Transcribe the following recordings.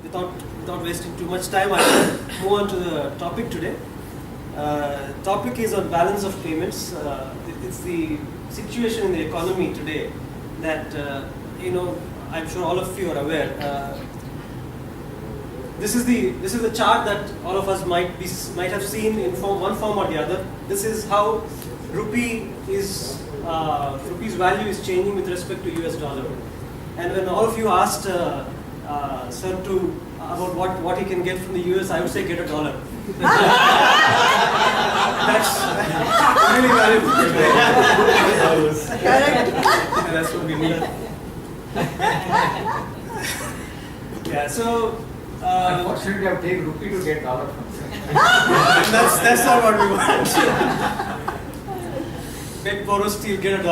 without wasting too much time, I will move on to the topic today. Topic is on balance of payments. It's the situation in the economy today that I'm sure all of you are aware. This is the chart that all of us might have seen in one form or the other. This is how Rupee's value is changing with respect to US dollar. And when all of you asked Sir about what he can get from the US, I would say get $1. That's really valuable. Correct. That's what we need. Yeah. So. Unfortunately, I've taken Rupee to get dollar from that's not what we want. Beg, borrow, steal, get $1.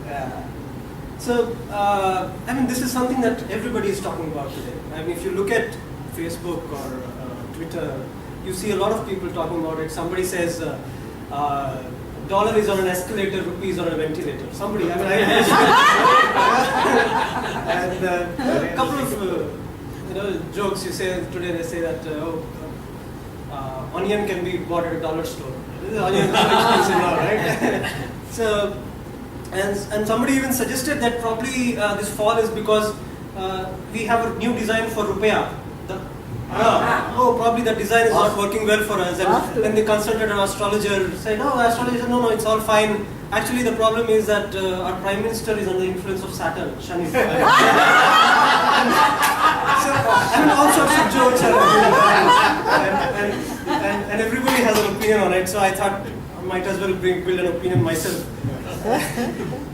Yeah. So, this is something that everybody is talking about today. I mean, if you look at Facebook or Twitter, you see a lot of people talking about it. Somebody says, dollar is on an escalator, rupee is on a ventilator. Somebody, and a couple of jokes you say today. They say that onion can be bought at a dollar store. Onion is expensive now, right? So, and somebody even suggested that probably this fall is because we have a new design for Rupee. Probably the design is not working well for us. And when they consulted an astrologer, said, no, the astrologer said, no, it's all fine. Actually, the problem is that our Prime Minister is under the influence of Saturn, Shani. So, all sorts of jokes and everybody has an opinion on it. So I thought I might as well build an opinion myself.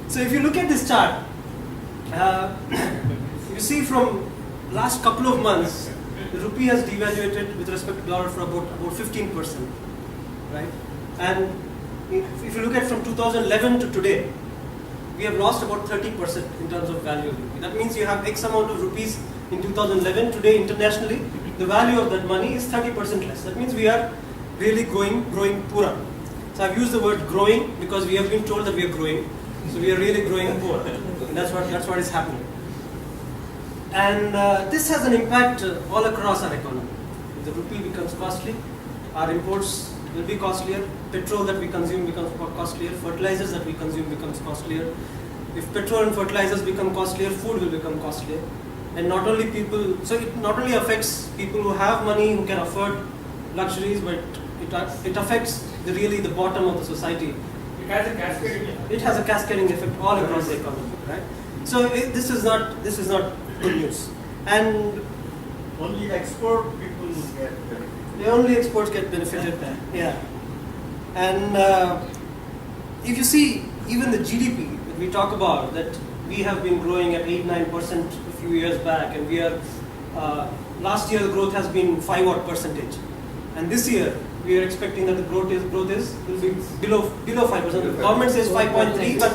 So if you look at this chart, you see from last couple of months, the rupee has devaluated with respect to dollar for about 15%, right? And if you look at from 2011 to today, we have lost about 30% in terms of value of rupee. That means you have X amount of rupees in 2011. Today, internationally, the value of that money is 30% less. That means we are really growing poorer. So I've used the word growing because we have been told that we are growing. So we are really growing poor. And that's what is happening. And this has an impact all across our economy. If the rupee becomes costly, our imports will be costlier. Petrol that we consume becomes costlier. Fertilizers that we consume becomes costlier. If petrol and fertilizers become costlier, food will become costlier. And not only people, so it not only affects people who have money, who can afford luxuries, but it affects the bottom of the society. It has a cascading effect. It has a cascading effect all across the economy, right? So this is not good news. And only export people get benefited. The only exports get benefited. Yeah. And if you see even the GDP that we talk about, that we have been growing at 8-9% a few years back, and we are last year the growth has been 5% and this year we are expecting that the growth will be below 5%. The government says 5.3, but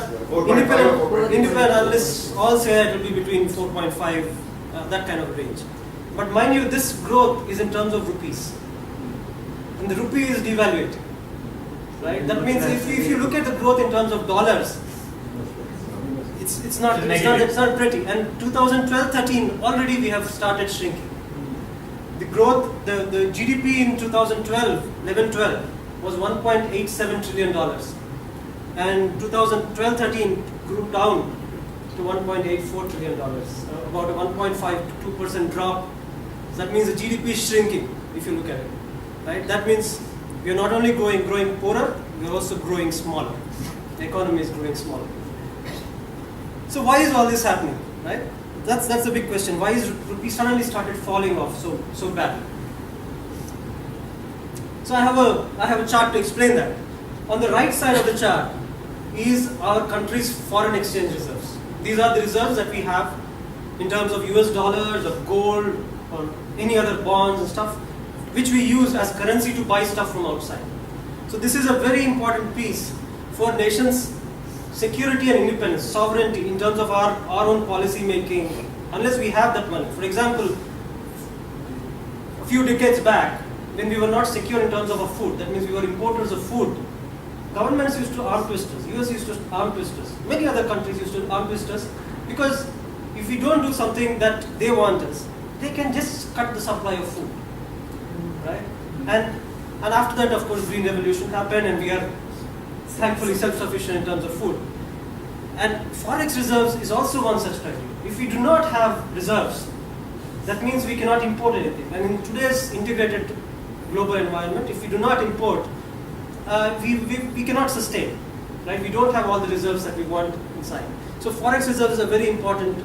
independent analysts all say that it will be between 4.5, that kind of range. But mind you, this growth is in terms of rupees, and the rupee is devaluating, right? That means if you look at the growth in terms of dollars, it's not pretty. And 2012-13 already we have started shrinking. The growth, the GDP in 2011-12 was $1.87 trillion, and 2012-13 grew down to $1.84 trillion, about a 1.5 to 2% drop. So that means the GDP is shrinking if you look at it, right? That means we are not only growing poorer, we are also growing smaller. The economy is growing smaller. So why is all this happening, right? That's the big question. Why is rupee suddenly started falling off so badly? So I have a chart to explain that. On the right side of the chart is our country's foreign exchange reserves. These are the reserves that we have in terms of US dollars or gold or any other bonds and stuff, which we use as currency to buy stuff from outside. So this is a very important piece for nations' security and independence, sovereignty in terms of our own policy making, unless we have that money. For example, a few decades back, when we were not secure in terms of our food, that means we were importers of food, governments used to arm twist us, US used to arm twist us, many other countries used to arm twist us, because if we don't do something that they want us, they can just cut the supply of food, right? And after that, of course, green revolution happened, and we are thankfully self-sufficient in terms of food. And forex reserves is also one such criteria. If we do not have reserves, that means we cannot import anything. And in today's integrated global environment, if we do not import, we cannot sustain, right? We don't have all the reserves that we want inside. So forex reserve is a very important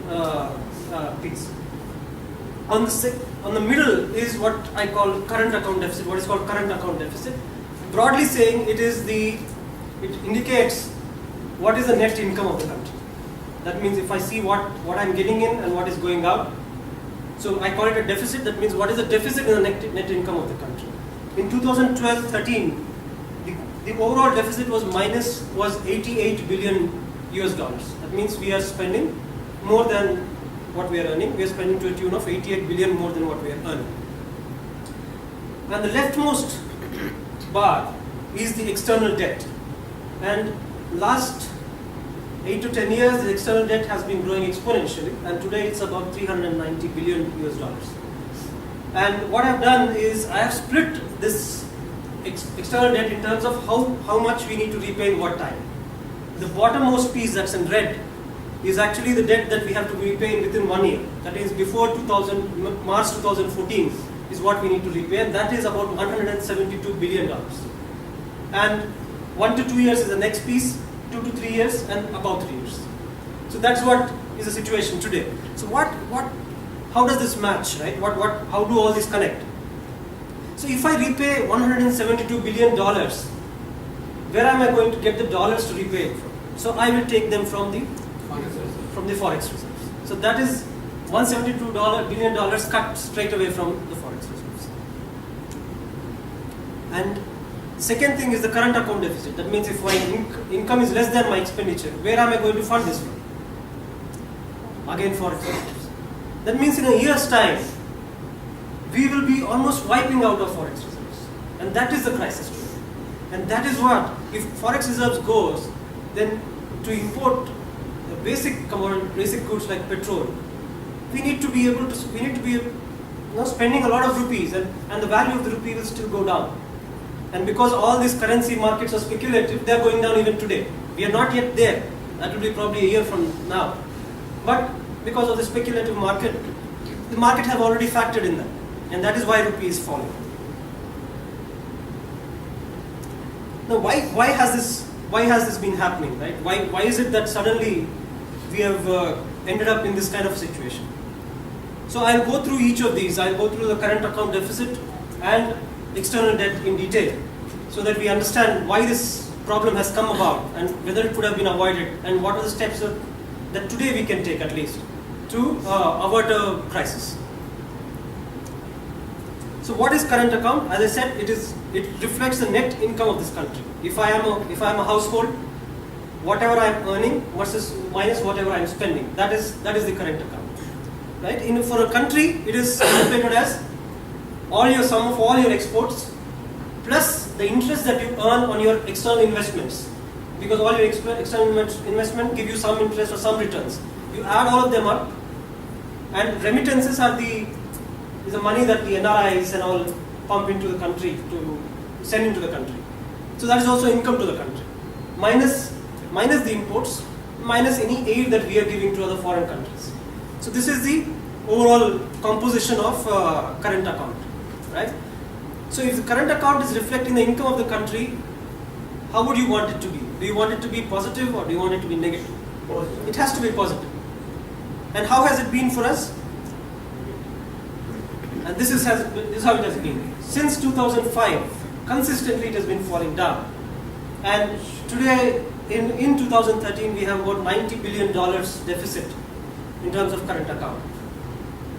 piece. On the middle is what I call current account deficit. What is called current account deficit? Broadly saying, it indicates what is the net income of the country. That means if I see what I'm getting in and what is going out. So I call it a deficit. That means what is the deficit in the net income of the country. In 2012-13, the overall deficit was 88 billion US dollars. That means we are spending more than what we are earning. We are spending to a tune of 88 billion more than what we are earning. And the leftmost bar is the external debt. And last 8 to 10 years, the external debt has been growing exponentially, and today it's about 390 billion US dollars. And what I've done is I have split this external debt in terms of how much we need to repay in what time. The bottommost piece that's in red is actually the debt that we have to repay within 1 year. That is before March 2014 is what we need to repay, and that is about $172 billion. And 1 to 2 years is the next piece, 2 to 3 years, and about 3 years. So that's what is the situation today. So how does this match, right? How do all these connect? So if I repay $172 billion, where am I going to get the dollars to repay it from? So I will take them from the forex reserves. So that is $172 billion cut straight away from the forex reserves. And second thing is the current account deficit. That means if my income is less than my expenditure, where am I going to fund this from? Again, forex reserves. That means in a year's time, we will be almost wiping out our forex reserves. And that is the crisis today. And that is what, if forex reserves goes, then to import the basic goods like petrol, we need to be spending a lot of rupees, and the value of the rupee will still go down. And because all these currency markets are speculative, they are going down even today. We are not yet there. That will be probably a year from now. But because of the speculative market, the market have already factored in that. And that is why rupee is falling. Now, why has this been happening, right? Why is it that suddenly we have ended up in this kind of situation? So I'll go through each of these. I'll go through the current account deficit and external debt in detail, so that we understand why this problem has come about and whether it could have been avoided, and what are the steps that today we can take at least to avert a crisis. So what is current account? As I said, it reflects the net income of this country. If I am a household, whatever I am earning minus whatever I am spending, that is the current account, right? For a country, it is calculated as sum of all your exports plus the interest that you earn on your external investments, because all your external investment give you some interest or some returns. You add all of them up, and remittances is the money that the NRIs and all pump into the country to send into the country. So that is also income to the country. Minus the imports, minus any aid that we are giving to other foreign countries. So this is the overall composition of current account, right? So if the current account is reflecting the income of the country, how would you want it to be? Do you want it to be positive or do you want it to be negative? Positive. It has to be positive. And how has it been for us? And this is how it has been. Since 2005, consistently it has been falling down. And today, in 2013, we have about $90 billion deficit in terms of current account.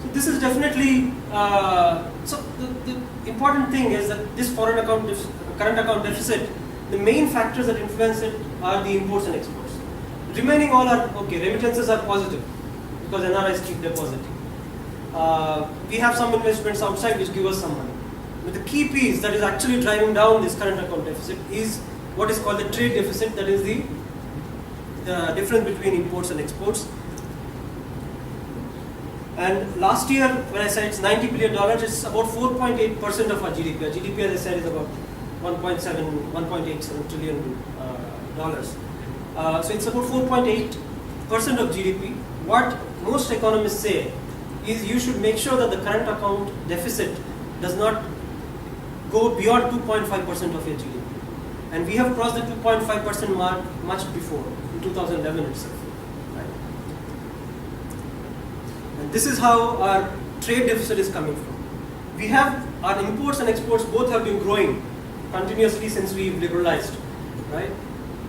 So this is definitely, so the important thing is that this current account deficit, the main factors that influence it are the imports and exports. Remaining all are okay. Remittances are positive because NRIs keep depositing. We have some investments outside which give us some money. But the key piece that is actually driving down this current account deficit is what is called the trade deficit, that is the difference between imports and exports. And last year, when I said it's $90 billion, it's about 4.8% of our GDP. Our GDP, as I said, is about 1.87 trillion dollars. So it's about 4.8% of GDP. What most economists say is you should make sure that the current account deficit does not go beyond 2.5% of your GDP. And we have crossed the 2.5% mark much before, in 2011 itself. Right? And this is how our trade deficit is coming from. We have our imports and exports both have been growing continuously since we've liberalized, right?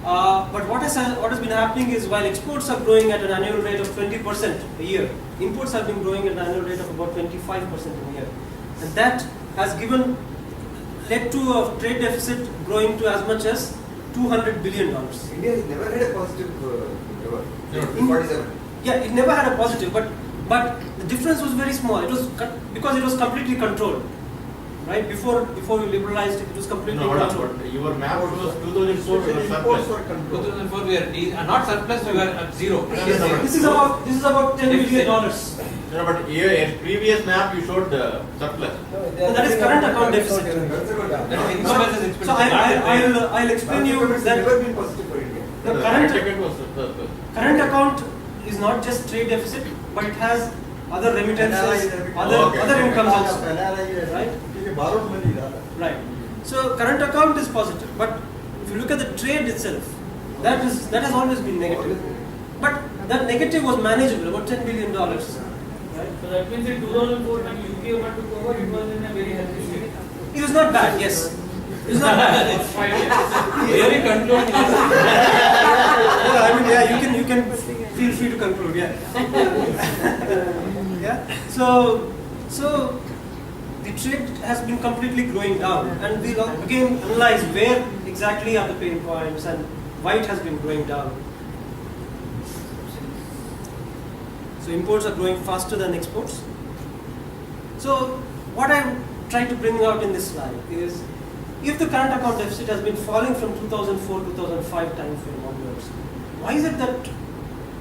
But what has been happening is while exports are growing at an annual rate of 20% a year, imports have been growing at an annual rate of about 25% a year. And that has led to a trade deficit growing to as much as $200 billion. India has never had a positive ever. In- 47. Yeah, it never had a positive, but the difference was very small. It was because it was completely controlled, right? Before we liberalized, it was completely controlled. Your map shows 2004 was Imports surplus. were controlled. 2004 we are not surplus, we were at zero. This is about $10 billion. No, but previous map you showed the surplus. So that is current account deficit. That's a good That income versus expenditure. So I'll explain you It's that never been positive for India. the current account is not just trade deficit, but it has other remittances, other incomes also. Right? It is borrowed money rather. Right. So current account is positive, but if you look at the trade itself, that has always been negative. But that negative was manageable, about $10 billion. Right? So that means in 2004 when UK took over, it was in a very healthy state. It was not bad, yes. It was not bad. It's 5 years. Very controlled. I mean, yeah, you can feel free to conclude, yeah. Yeah. So the trade has been completely growing down, and we'll again analyze where exactly are the pain points and why it has been going down. So imports are growing faster than exports. So what I'm trying to bring out in this slide is, if the current account deficit has been falling from 2004-2005 time frame onwards, why is it that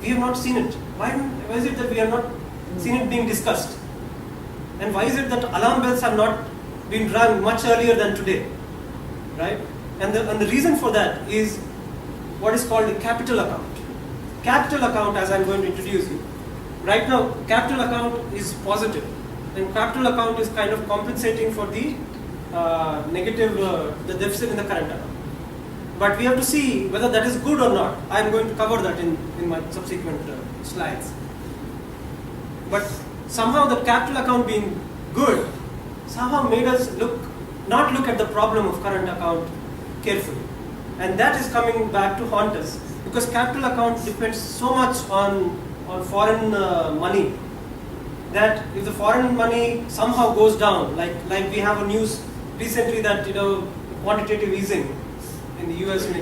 we have not seen it? Why is it that we have not seen it being discussed? And why is it that alarm bells have not been rung much earlier than today? Right? And the reason for that is what is called a capital account. Capital account, as I'm going to introduce you. Right now, capital account is positive, and capital account is kind of compensating for the negative, the deficit in the current account. But we have to see whether that is good or not. I'm going to cover that in my subsequent slides. But somehow the capital account being good somehow made us not look at the problem of current account carefully. And that is coming back to haunt us, because capital account depends so much on foreign money, that if the foreign money somehow goes down, like we have a news recently that quantitative easing in the US may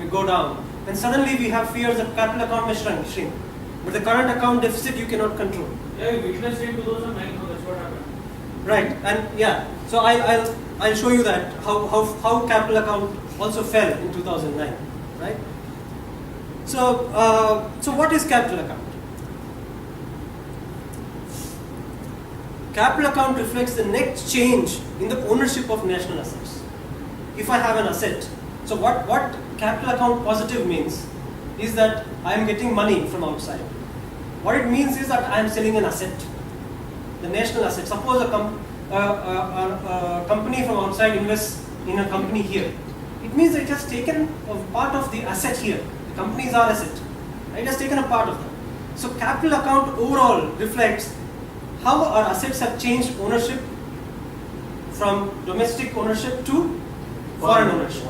go down, and suddenly we have fears that capital account may shrink. But the current account deficit you cannot control. Yeah, we witnessed in 2009, so that's what happened. Right, and yeah, so I'll show you that how capital account also fell in 2009, right? So what is capital account? Capital account reflects the net change in the ownership of national assets. If I have an asset, so what capital account positive means is that I am getting money from outside. What it means is that I am selling an asset, the national asset. Suppose a company from outside invests in a company here. It means that it has taken a part of the asset here. The company is our asset. It has taken a part of that. So capital account overall reflects how our assets have changed ownership from domestic ownership to foreign ownership.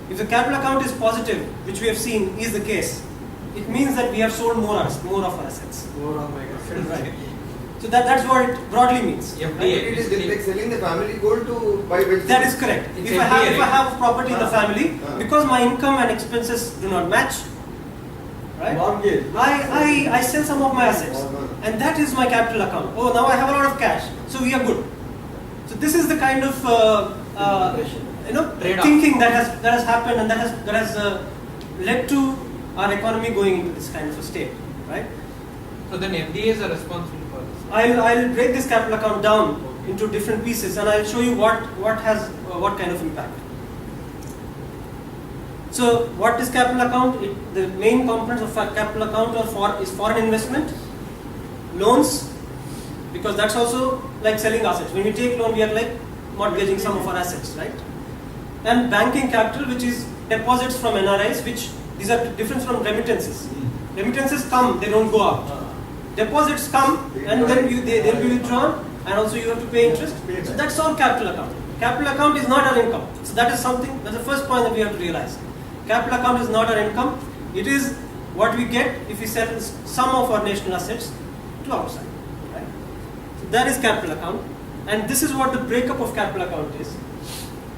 If the capital account is positive, which we have seen is the case, it means that we have sold more of our assets. More on my God. Right. So that's what it broadly means. FDA. It is like selling the family gold to buy vegetables. That is correct. It's If I have property in the family, Ah. because my income and expenses do not match, right? Mortgage. I sell some of my assets, and that is my capital account. Oh, now I have a lot of cash, so we are good. So this is the kind of Trade-off. thinking that has happened, and that has led to our economy going into this kind of a state, right? So then FDAs are responsible for this. I'll break this capital account down into different pieces, and I'll show you what has what kind of impact. So what is capital account? The main components of a capital account is foreign investment, loans, because that's also like selling assets. When we take loan, we are like mortgaging some of our assets, right? And banking capital, which is deposits from NRIs, which these are different from remittances. Remittances come, they don't go out. Deposits come and then they'll be withdrawn, and also you have to pay interest. So that's all capital account. Capital account is not our income. So that is something, that's the first point that we have to realize. Capital account is not our income. It is what we get if we sell some of our national assets to outside. Right? So that is capital account. And this is what the breakup of capital account is.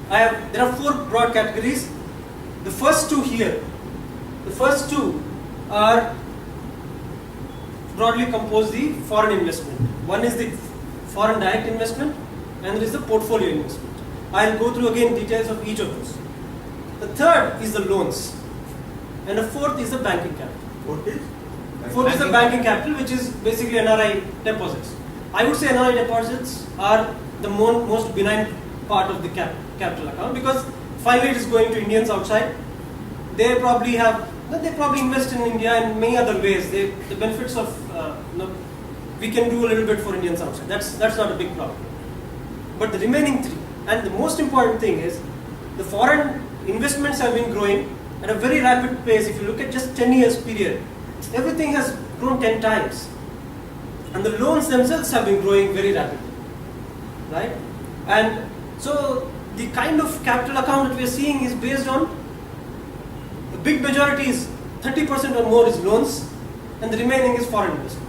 There are 4 broad categories. The first two here, the first two are broadly compose the foreign investment. One is the foreign direct investment, and there is the portfolio investment. I'll go through again details of each of those. The third is the loans, and the fourth is the banking capital. What is? Fourth is the banking capital, which is basically NRI deposits. I would say NRI deposits are the most benign part of the capital account, because finally it is going to Indians outside. They probably invest in India in many other ways. The benefits of we can do a little bit for Indians outside. That's not a big problem. But the remaining 3, and the most important thing is, the foreign investments have been growing at a very rapid pace. If you look at just 10 years period, everything has grown 10 times. And the loans themselves have been growing very rapidly, right? And so the kind of capital account that we are seeing is based on, the big majority is 30% or more is loans, and the remaining is foreign investment.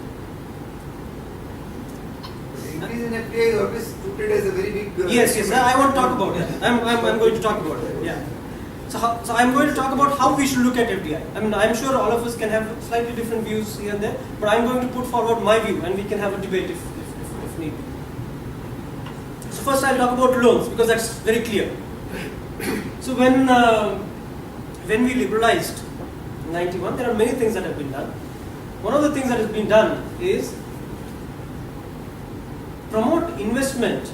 The increase in FDI is always treated as a very big. Yes, I want to talk about it. I'm going to talk about it. Yeah. So I'm going to talk about how we should look at FDI. I mean, I'm sure all of us can have slightly different views here and there, but I'm going to put forward my view, and we can have a debate if need be. So first I'll talk about loans, because that's very clear. So when we liberalized in 91, there are many things that have been done. One of the things that has been done is promote investment,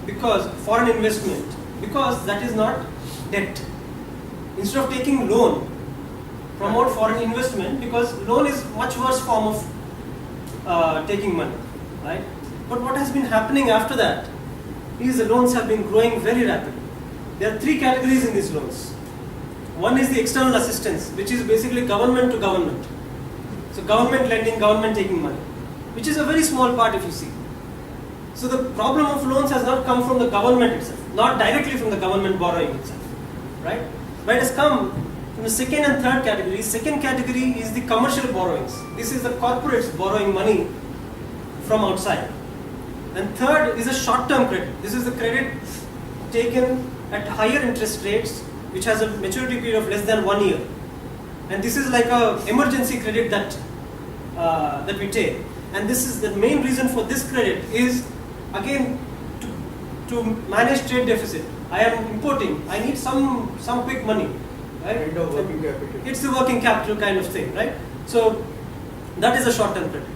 because foreign investment, because that is not debt. Instead of taking loan, promote foreign investment, because loan is much worse form of taking money, right? But what has been happening after that is the loans have been growing very rapidly. There are 3 categories in these loans. One is the external assistance, which is basically government to government. So government lending, government taking money, which is a very small part if you see. So the problem of loans has not come from the government itself, not directly from the government borrowing itself, right? But it has come from the second and third category. Second category is the commercial borrowings. This is the corporates borrowing money from outside. And third is a short-term credit. This is the credit taken at higher interest rates, which has a maturity period of less than 1 year. And this is like a emergency credit that we take. And this is the main reason for this credit is, again, to manage trade deficit. I am importing, I need some quick money, right? Kind of working capital. It's the working capital kind of thing, right? So that is a short-term credit.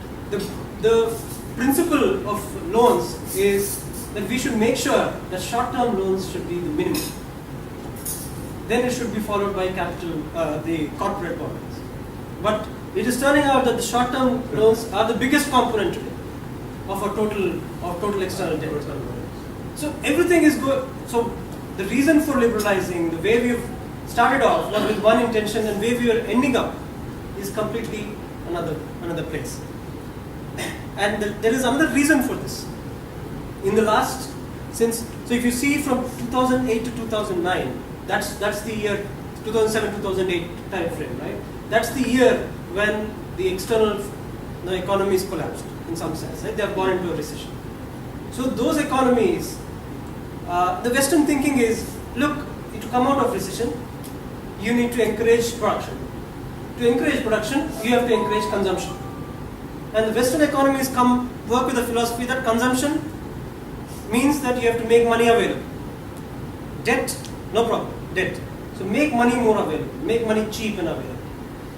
The principle of loans is that we should make sure that short-term loans should be the minimum. Then it should be followed by the corporate borrowings. But it is turning out that the short-term loans are the biggest component today of our total external debt. So everything is good. So the reason for liberalizing, the way we've started off was with one intention, and where we are ending up is completely another place. And there is another reason for this. So if you see from 2008 to 2009, that's the year 2007-2008 time frame, right? That's the year when the external economies collapsed in some sense, right? They have gone into a recession. So those economies, the Western thinking is, look, to come out of recession, you need to encourage production. To encourage production, you have to encourage consumption. And the Western economies work with the philosophy that consumption means that you have to make money available. Debt, no problem, debt. So make money more available, make money cheap and available.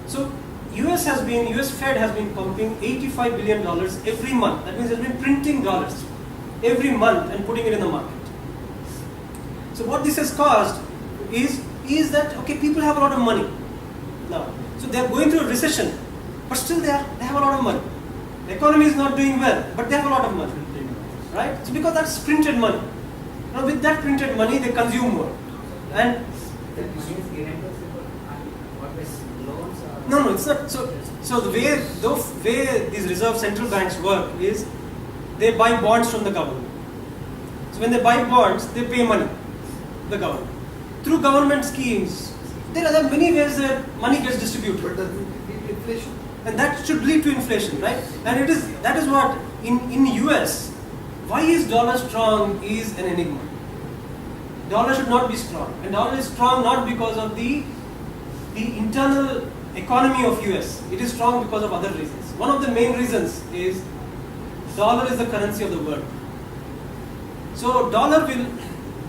So US Fed has been pumping $85 billion every month. That means it's been printing dollars every month and putting it in the market. So what this has caused is that, okay, people have a lot of money now. So they are going through a recession, but still they have a lot of money. The economy is not doing well, but they have a lot of money, right? So because that's printed money. Now with that printed money, they consume more. And no, it's not. So the way these reserve central banks work is they buy bonds from the government. So when they buy bonds, they pay money to the government. Through government schemes, there are many ways that money gets distributed. But does it lead to inflation? And that should lead to inflation, right? And that is what in US, why is dollar strong is an enigma. Dollar should not be strong, and dollar is strong not because of the internal economy of US. It is strong because of other reasons. One of the main reasons is dollar is the currency of the world. So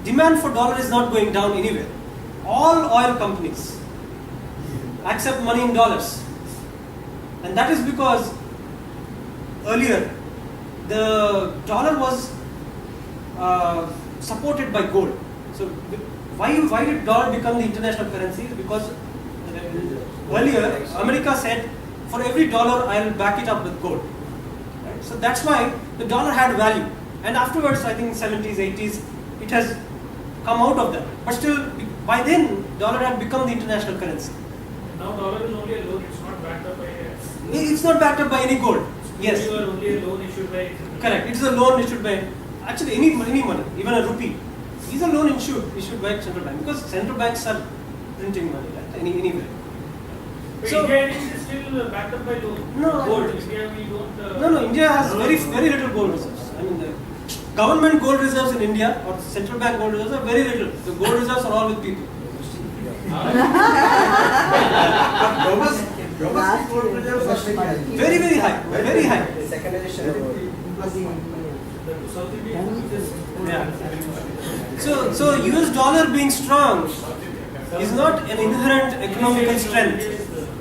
demand for dollar is not going down anywhere. All oil companies accept money in dollars. And that is because earlier the dollar was supported by gold. So why did dollar become the international currency? Because earlier America said, for every dollar I'll back it up with gold. Right? So that's why the dollar had value. And afterwards, I think 70s, 80s, it has come out of that. But still, by then, dollar had become the international currency. Now dollar is only a loan, it's not backed up by It's not backed up by any gold. Yes. You are only a loan issued by. Correct. It's a loan issued by actually any money, even a rupee. It's a loan issued by central bank because central banks are printing money, right? Anywhere. But So- India is still backed up by loan. No, Gold. India we don't. No. India has very little gold reserves. I mean, the government gold reserves in India or central bank gold reserves are very little. The gold reserves are all with people. Domestic gold reserves are very high. Very high. Very high. Second edition. South India is Yeah. So US dollar being strong is not an inherent economical strength.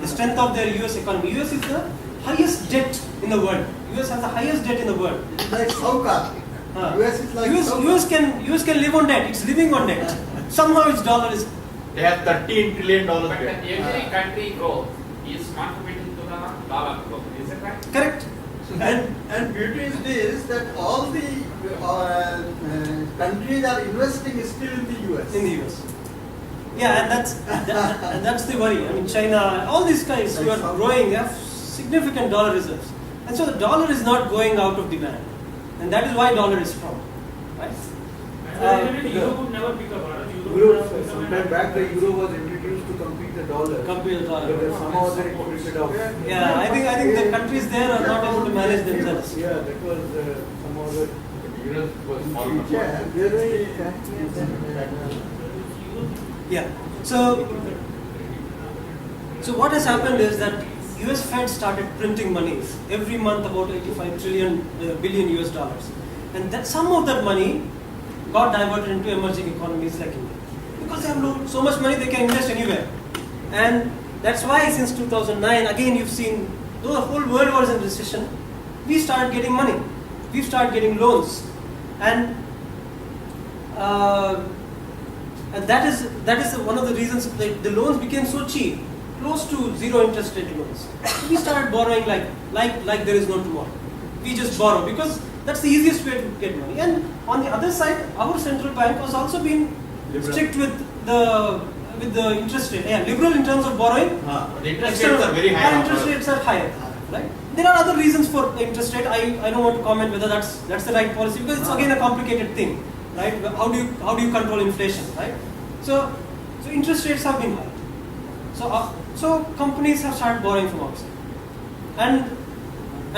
The strength of their US economy. US is the highest debt in the world. US has the highest debt in the world. It's like Saukar. US is like Saukar. US can live on debt. It's living on debt. Somehow its dollar is. They have $13 trillion. But every country growth is contributing to the dollar growth. Is it right? Correct. And beauty is this, that all the countries are investing still in the US. In the US. Yeah, and that's the worry. I mean, China, all these guys who are growing, they have significant dollar reserves. And so the dollar is not going out of demand. And that is why dollar is strong. Right? Euro would never pick up. Euro, sometime back the euro was introduced to compete the dollar. Compare the dollar. But somehow they put it off. Yeah, I think the countries there are not able to manage themselves. Yeah, that was somehow the. Euros was falling apart. Yeah, very. Yeah. So what has happened is that US Fed started printing money every month, about 85 billion US dollars, and that some of that money got diverted into emerging economies like India because they have so much money they can invest anywhere, and that's why since 2009 again you've seen, though the whole world was in recession, we started getting money, we started getting loans, and that is one of the reasons that the loans became so cheap, close to zero interest rate loans. So we started borrowing like there is no tomorrow. We just borrow because that's the easiest way to get money. And on the other side, our central bank was also being strict with the interest rate. Yeah, liberal in terms of borrowing. The interest rates are very high. Yeah, interest rates are higher. Right? There are other reasons for the interest rate. I don't want to comment whether that's the right policy because it's again a complicated thing. Right? How do you control inflation? Right? So interest rates have been high. So companies have started borrowing from outside, and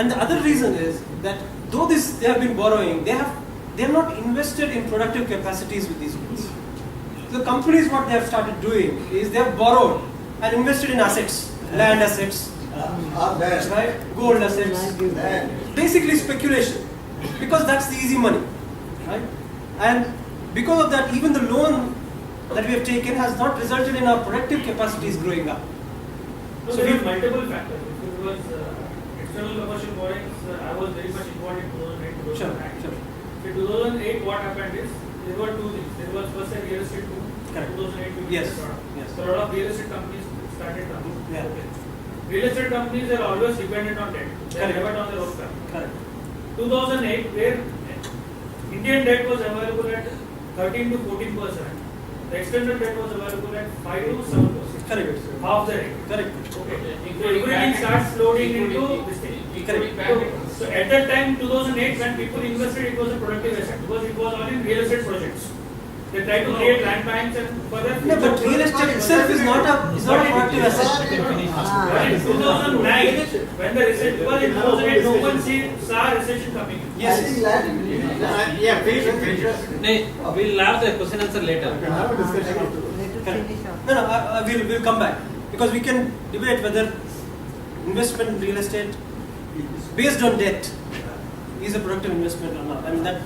the other reason is that though they have been borrowing, they have not invested in productive capacities with these loans. So companies, what they have started doing is they have borrowed and invested in assets, land assets, right, gold assets, basically speculation, because that's the easy money, right? And because of that, even the loan that we have taken has not resulted in our productive capacities growing up. No, So there we- were multiple factors. If it was external commercial borrowings, I was very much involved in 2008, 2009. Sure. In 2008, what happened is there were two things. There was first a real estate boom. Correct. 2008 we Yes, did a lot. yes. So a lot of real estate companies started coming. Yeah. Okay. Real estate companies are always dependent on debt. They are Correct. never on their own capital. Correct. 2008, where Indian debt was available at 13 to 14%. The external debt was available at 5 to 7%. Correct. Half the rate. Correct. Okay. So Including everything back starts loading including- into this thing. including back So, interest. so at that time, 2008, when people invested, it was a productive asset because it was all in real estate projects. They tried to create land banks and further. No, but real estate itself is not a productive asset. But in 2009, when the recession, because in 2008, no one saw recession coming in. Yes. I think land. Yeah, finish it. No, we'll have the question answer later. We can have a discussion after that. Correct. No, we'll come back because we can debate whether investment in real estate based on debt is a productive investment or not. I mean that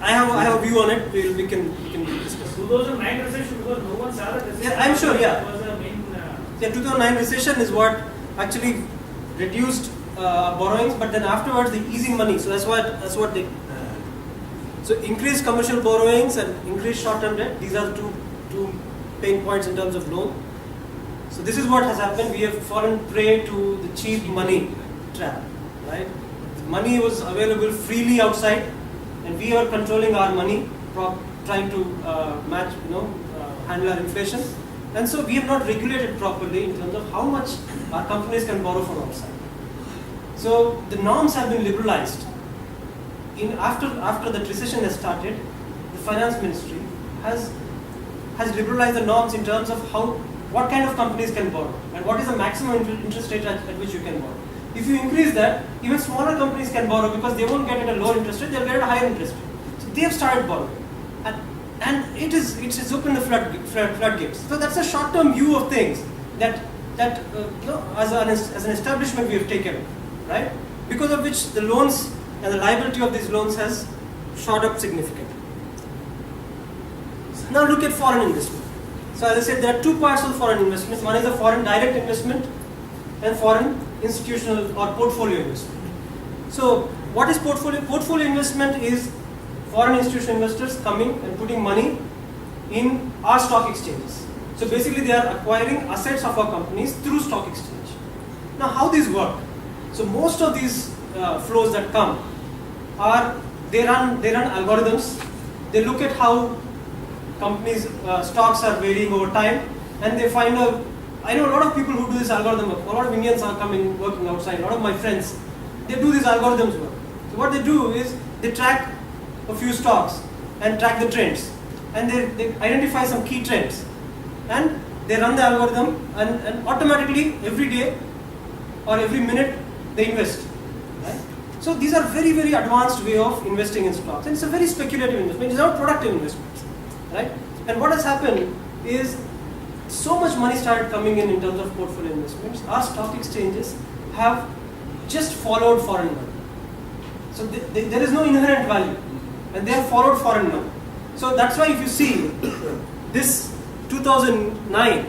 I have a view on it. We can discuss. 2009 recession, because no one saw the recession. Yeah, I'm sure, yeah. It was a main. The 2009 recession is what actually reduced borrowings, but then afterwards the easing money. So that's what they. So increased commercial borrowings and increased short-term debt. These are the two pain points in terms of loan. So this is what has happened. We have fallen prey to the cheap money trap, right? Money was available freely outside, and we are controlling our money, trying to match, handle our inflation. And so we have not regulated properly in terms of how much our companies can borrow from outside. So the norms have been liberalized. After the recession has started, the finance ministry has liberalized the norms in terms of what kind of companies can borrow and what is the maximum interest rate at which you can borrow. If you increase that, even smaller companies can borrow because they won't get at a lower interest rate; they'll get at a higher interest rate. So they have started borrowing, and it's opened the floodgates. So that's a short-term view of things that as an establishment we have taken, right? Because of which the loans and the liability of these loans has shot up significantly. Now look at foreign investment. So as I said, there are two parts of foreign investment. One is the foreign direct investment and foreign institutional or portfolio investment. So what is portfolio? Portfolio investment is foreign institutional investors coming and putting money in our stock exchanges. So basically they are acquiring assets of our companies through stock exchange. Now how these work? So most of these flows that come they run algorithms. They look at how companies stocks are varying over time, and they find out. I know a lot of people who do this algorithm work. A lot of Indians are coming working outside. A lot of my friends, they do these algorithms work. So what they do is they track a few stocks and track the trends, and they identify some key trends, and they run the algorithm, and automatically every day or every minute they invest. Right? So these are very, very advanced way of investing in stocks, and it's a very speculative investment. It's not productive investments, right? And what has happened is so much money started coming in terms of portfolio investments. Our stock exchanges have just followed foreign money. So there is no inherent value, and they have followed foreign money. So that's why if you see this 2009,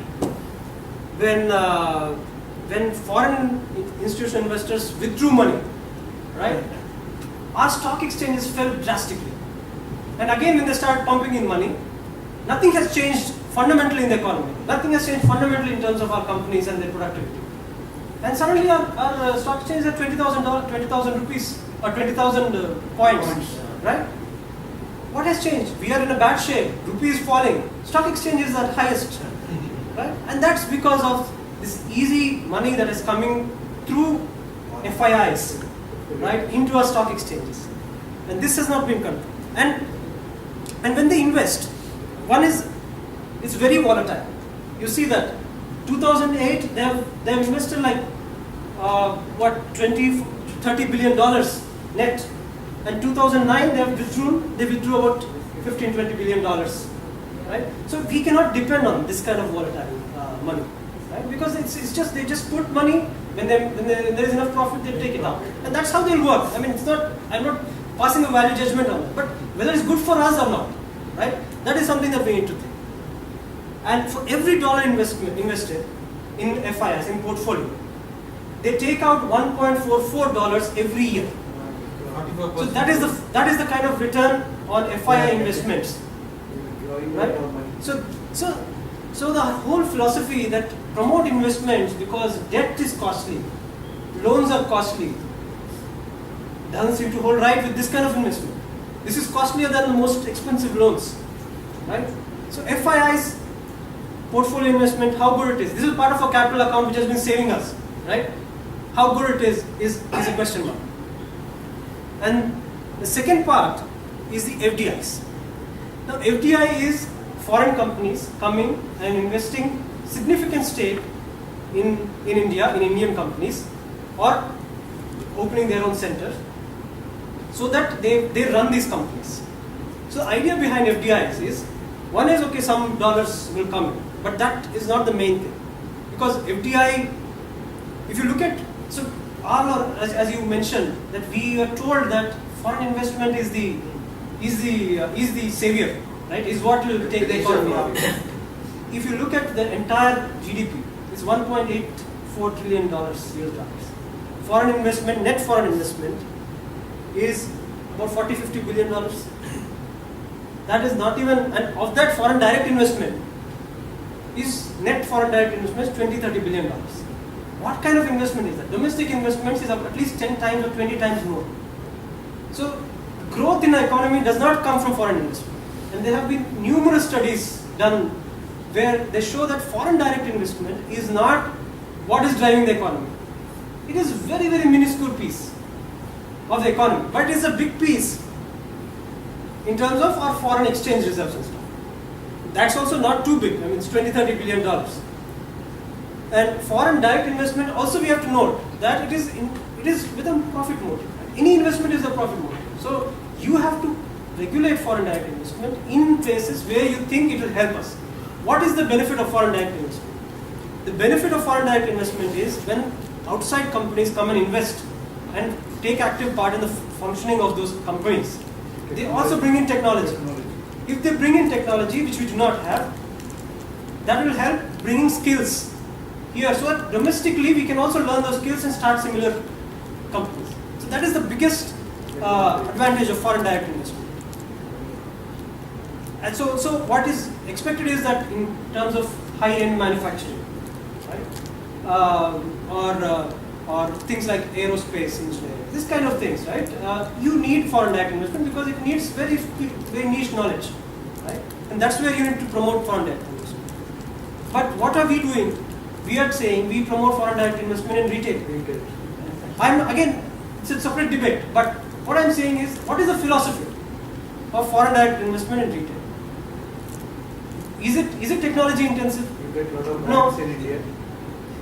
when foreign institutional investors withdrew money, right? Our stock exchanges fell drastically. And again, when they start pumping in money, nothing has changed fundamentally in the economy. Nothing has changed fundamentally in terms of our companies and their productivity. And suddenly our stock exchange is at $20,000 rupees or 20,000 points, right? What has changed? We are in a bad shape. Rupee is falling. Stock exchange is at highest, right? And that's because of this easy money that is coming through FIIs, right, into our stock exchanges. And this has not been controlled. And when they invest, it's very volatile. You see that 2008 they have invested like 30 billion dollars net, and 2009 they withdrew about 15-20 billion dollars, right? So we cannot depend on this kind of volatile money, right? Because it's just they just put money when there is enough profit they take it out, and that's how they'll work. I mean, I'm not passing a value judgment on it, but whether it's good for us or not, right? That is something that we need to think. And for every dollar invested, in FIs, in portfolio, they take out $1.44 every year. 44%. So that is the kind of return on FII investments, right? So the whole philosophy that promote investments because debt is costly, loans are costly, doesn't seem to hold right with this kind of investment. This is costlier than the most expensive loans, right? So FII's portfolio investment, how good it is. This is part of a capital account which has been saving us, right? How good it is a question mark. And the second part is the FDIs. Now FDI is foreign companies coming and investing significant stake in India, in Indian companies, or opening their own centers so that they run these companies. So the idea behind FDIs is, one is, okay, some dollars will come in, but that is not the main thing. Because FDI, if you look at, so as you mentioned, that we are told that foreign investment is the savior, right? Is what will take the economy up. If you look at the entire GDP, it's $1.84 trillion US dollars. Foreign investment, net foreign investment, is about $40-50 billion. That is not even, and of that foreign direct investment, is net foreign direct investment $20-30 billion. What kind of investment is that? Domestic investments is at least 10 times or 20 times more. So growth in the economy does not come from foreign investment. And there have been numerous studies done where they show that foreign direct investment is not what is driving the economy. It is very, very minuscule piece of the economy, but it is a big piece in terms of our foreign exchange reserves and stuff. That's also not too big. I mean, it's $20-30 billion. And foreign direct investment also we have to note that it is with a profit motive. Any investment is a profit motive. So you have to regulate foreign direct investment in places where you think it will help us. What is the benefit of foreign direct investment? The benefit of foreign direct investment is when outside companies come and invest and take active part in the functioning of those companies. They also bring in technology. If they bring in technology which we do not have, that will help bringing skills here. So that domestically we can also learn those skills and start similar companies. So that is the biggest advantage of foreign direct investment. And so what is expected is that in terms of high-end manufacturing, right, or things like aerospace engineering, this kind of things, right? You need foreign direct investment because it needs very niche knowledge, right? And that's where you need to promote foreign direct investment. But what are we doing? We are saying we promote foreign direct investment in retail. Again, it's a separate debate. But what I'm saying is, what is the philosophy of foreign direct investment in retail? Is it technology intensive? You get a lot of No. banks in India.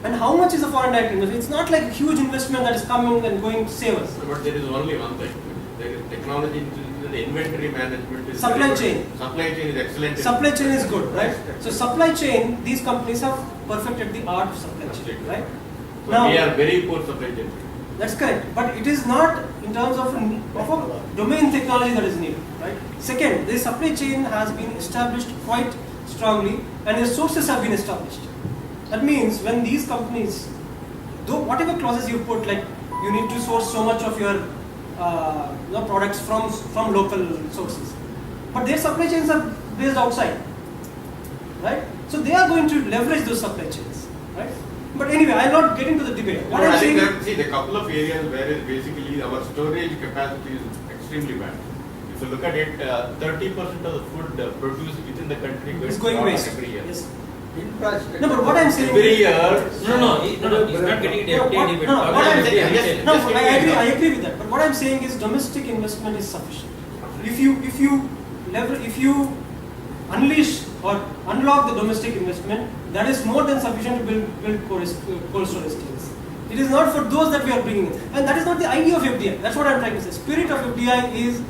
And how much is a foreign direct investment? It's not like a huge investment that is coming and going to save us. But there is only one thing. There is technology into the inventory management. Is Supply very good. chain. Supply chain is excellent. Supply chain is good, right? So supply chain, these companies have perfected the art of supply chain, right? So Now, we are very poor supply chain. that's correct, but it is not in terms of a domain technology that is needed, right? Second, the supply chain has been established quite strongly and the sources have been established. That means when these companies, though whatever clauses you put, like you need to source so much of your products from local sources, but their supply chains are based outside, right? So they are going to leverage those supply chains, right? But anyway, I am not getting to the debate. What I'm I think saying that, see, the couple of areas where is basically our storage capacity is extremely bad. If you look at it, 30% of the food produced within the country is goes going out waste. every year. Yes. Infrastructure. No, but what I'm saying Every is, year, No, he's not getting it. No, what- debate. no, what I'm saying- Retail. no, Just give me I an agree with that. But what I'm saying is domestic investment is sufficient. If you unleash or unlock the domestic investment, that is more than sufficient to build cold storage states. It is not for those that we are bringing in, and that is not the idea of FDI. That's what I'm trying to say. Spirit of FDI is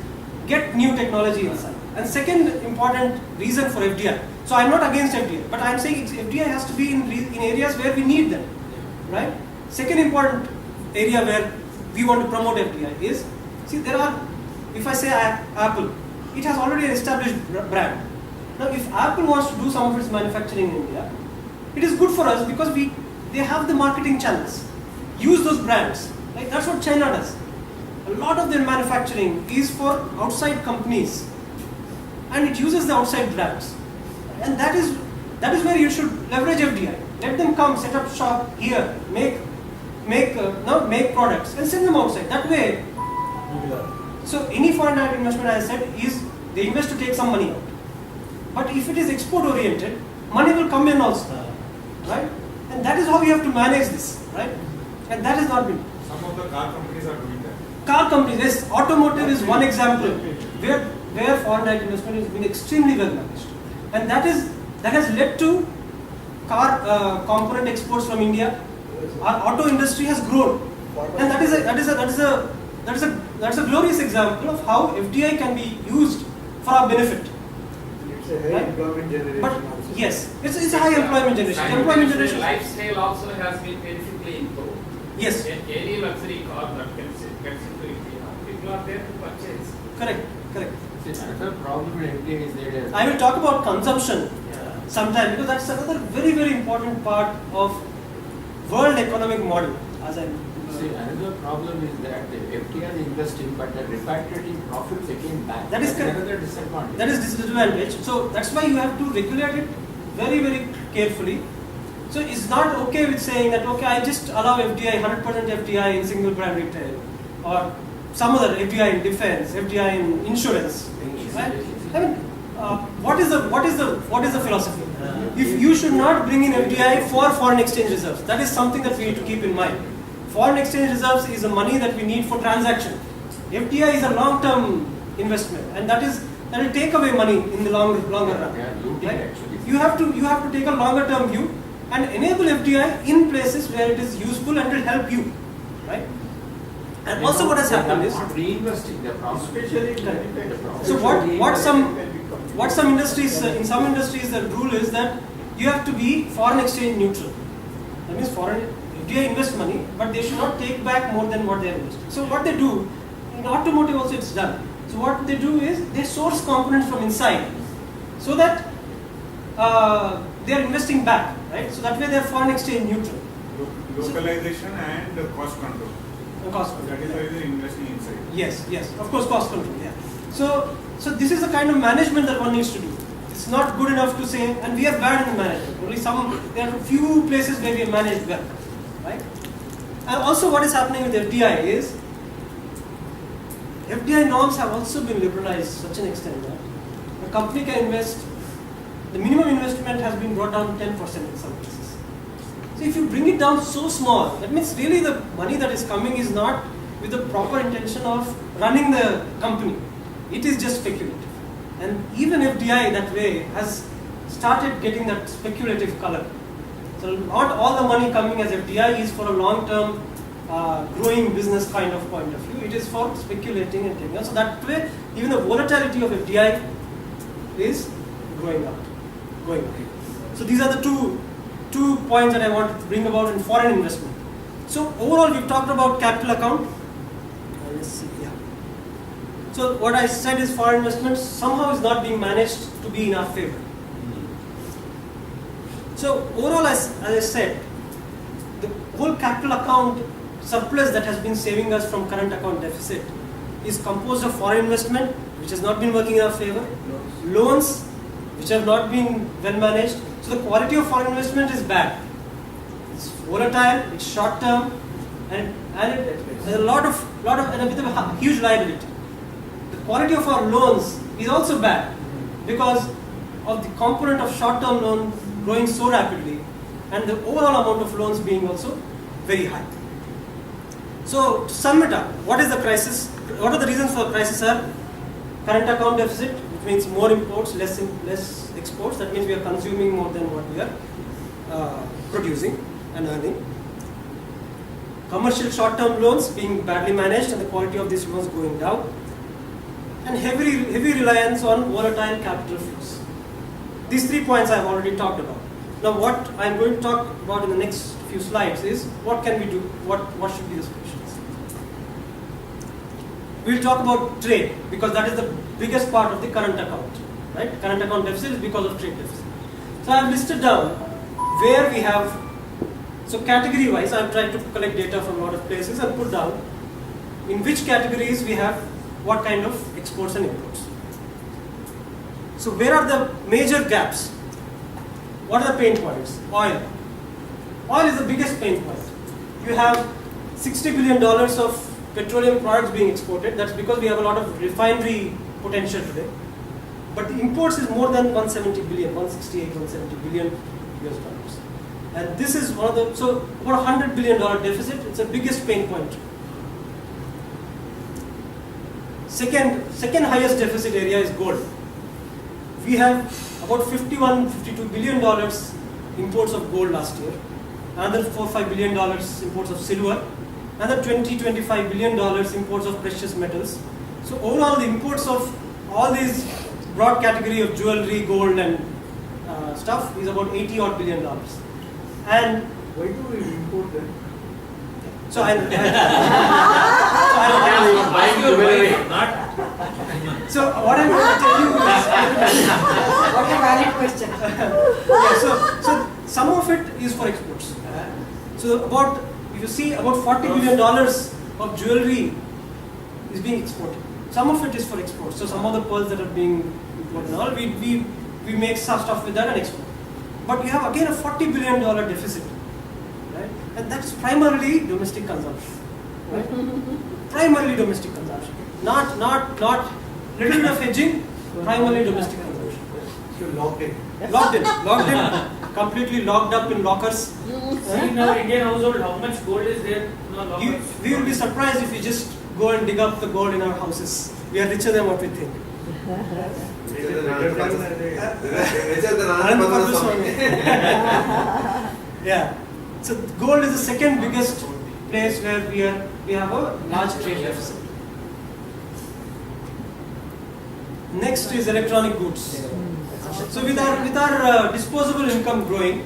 get new technology inside. And second important reason for FDI. So I'm not against FDI, but I'm saying FDI has to be in areas where we need them, right? Second important area where we want to promote FDI is, see, there are, if I say Apple, it has already an established brand. Now if Apple wants to do some of its manufacturing in India, it is good for us because we they have the marketing channels. Use those brands. Like that's what China does. A lot of their manufacturing is for outside companies, and it uses the outside brands. And that is where you should leverage FDI. Let them come, set up shop here, make products, and send them outside. That way. So any foreign direct investment, as I said, is they invest to take some money out. But if it is export oriented, money will come in also, right? And that is how we have to manage this, right? And that has not been. Some of the car companies are doing that. Car companies, yes, automotive is one example where foreign direct investment has been extremely well managed, and that has led to car component exports from India. Our auto industry has grown, and that is a glorious example of how FDI can be used for our benefit. It's a high employment generation. But also. yes, it's a high employment generation. Employment generation. Lifestyle also has been terrifically improved. Yes. Any luxury car that gets into India, people are there to purchase. Correct. Another problem in India is that I will talk about consumption sometime, because that's another very, very important part of world economic model. As I another problem is that the FDI is investing, but they're repatriating profits again back. That is That's correct. another disadvantage. That is disadvantage. So that's why you have to regulate it very, very carefully. So it's not okay with saying that, okay, I just allow FDI, 100% FDI in single brand retail, or some other FDI in defense, FDI in insurance. Right? I mean, what is the philosophy? If you should not bring in FDI for foreign exchange reserves, that is something that we need to keep in mind. Foreign exchange reserves is the money that we need for transaction. FDI is a long-term investment, and that will take away money in the longer run. They are looting Right? actually. You have to take a longer term view and enable FDI in places where it is useful and will help you, right? And also, what has happened is, not reinvesting the profits. Especially so what some industries in some industries the rule is that you have to be foreign exchange neutral. That means FDI invest money, but they should not take back more than what they have invested. So what they do in automotive also, it's done. So what they do is they source components from inside, so that they are investing back, right? So that way they are foreign exchange neutral. Localization and cost control. Cost control. That is why they are investing inside. Yes, of course, cost control. Yeah. So this is the kind of management that one needs to do. It's not good enough to say, and we are bad in the management. There are a few places where we have managed well, right? And also, what is happening with FDI is FDI norms have also been liberalized to such an extent that a company can invest. The minimum investment has been brought down 10% in some cases. So if you bring it down so small, that means really the money that is coming is not with the proper intention of running the company. It is just speculative. And even FDI that way has started getting that speculative color. So not all the money coming as FDI is for a long-term growing business kind of point of view. It is for speculating and taking. So that way, even the volatility of FDI is going up. So these are the two points that I wanted to bring about in foreign investment. So overall, we've talked about capital account. Let's see, yeah. So what I said is foreign investment somehow is not being managed to be in our favor. So overall, as I said, the whole capital account surplus that has been saving us from current account deficit is composed of foreign investment, which has not been working in our favor, loans, which have not been well managed. So the quality of foreign investment is bad. It's volatile, it's short term, and there's a lot of and with a huge liability. The quality of our loans is also bad because of the component of short term loan growing so rapidly, and the overall amount of loans being also very high. So to sum it up, what is the crisis? What are the reasons for the crisis? Are current account deficit, which means more imports, less exports. That means we are consuming more than what we are producing and earning. Commercial short-term loans being badly managed and the quality of these loans going down. And heavy reliance on volatile capital flows. These 3 points I have already talked about. Now what I am going to talk about in the next few slides is what can we do, what should be the solutions. We will talk about trade because that is the biggest part of the current account. Right? Current account deficit is because of trade deficit. So I have listed down where we have. So category wise, I've tried to collect data from a lot of places and put down in which categories we have what kind of exports and imports. So where are the major gaps? What are the pain points? Oil. Oil is the biggest pain point. You have $60 billion of petroleum products being exported. That's because we have a lot of refinery potential today. But the imports is more than 170 billion, 168, 170 billion US dollars. And this is one of the, so about $100 billion deficit, it's the biggest pain point. Second highest deficit area is gold. We have about $52 billion imports of gold last year, another $5 billion imports of silver, another $25 billion imports of precious metals. So overall the imports of all these broad category of jewelry, gold and stuff is about $80 billion. And Why do we import them? so I Buying jewelry, not. so what I'm going to tell you is What a valid question. yeah, so some of it is for exports. So about, if you see, about $40 billion of jewelry is being exported. Some of it is for exports. So some of the pearls that are being imported and all, we make some stuff with that and export. But we have again a $40 billion deficit, right? And that's primarily domestic consumption, right? Primarily domestic consumption. Not little bit of hedging, primarily domestic consumption. So locked in. Locked in, completely locked up in lockers. See in our Indian household, how much gold is there in our lockers? We will be surprised if we just go and dig up the gold in our houses. We are richer than what we think. Richer than Anand Swami. Yeah. So gold is the second biggest place where we have a large trade deficit. Next is electronic goods. So with our disposable income growing,